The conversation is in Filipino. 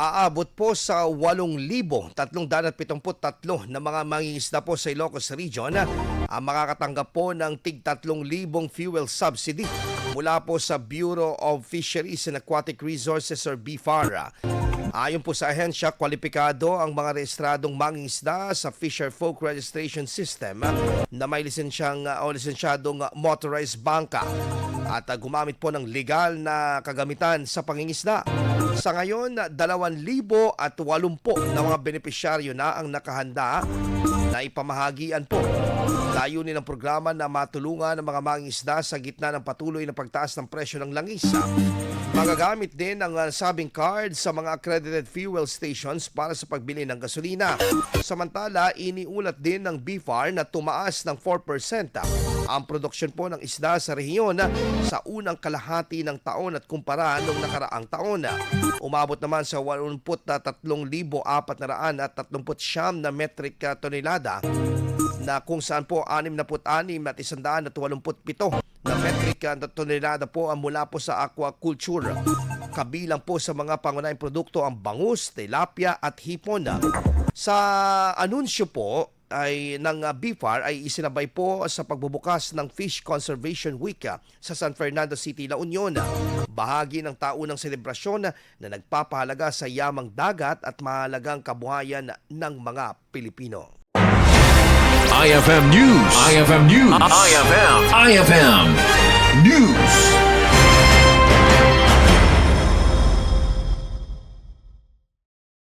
Aabot po sa 8,373 na mga mangingisda po sa Ilocos Region ang makakatanggap po ng tig 3,000 fuel subsidy mula po sa Bureau of Fisheries and Aquatic Resources or BFAR. Ayon po sa ahensya, kwalipikado ang mga rehistradong mangingisda sa Fisher Folk Registration System na may lisensyadong motorized bangka at gumamit po ng legal na kagamitan sa pangingisda. Sa ngayon, 2,080 na mga benepisyaryo na ang nakahanda na ipamahagian po. Layunin ng programa na matulungan ang mga mangingisda sa gitna ng patuloy na pagtaas ng presyo ng langis. Magagamit din ang sabing card sa mga accredited fuel stations para sa pagbili ng gasolina. Samantala, iniulat din ng BFAR na tumaas ng 4% ang produksyon po ng isda sa rehiyon sa unang kalahati ng taon at kumpara noong nakaraang taon. Umabot naman sa 83,439 na metric tonelada na kung saan po 66 at 187 na metric tonelada po ang mula po sa aquaculture. Kabilang po sa mga pangunahing produkto ang bangus, tilapia at hipon. Sa anunsyo po ay ng BFAR ay isinabay po sa pagbubukas ng Fish Conservation Week sa San Fernando City, La Union. Bahagi ng taunang selebrasyon na nagpapahalaga sa yamang dagat at mahalagang kabuhayan ng mga Pilipino. IFM News. IFM News. IFM News.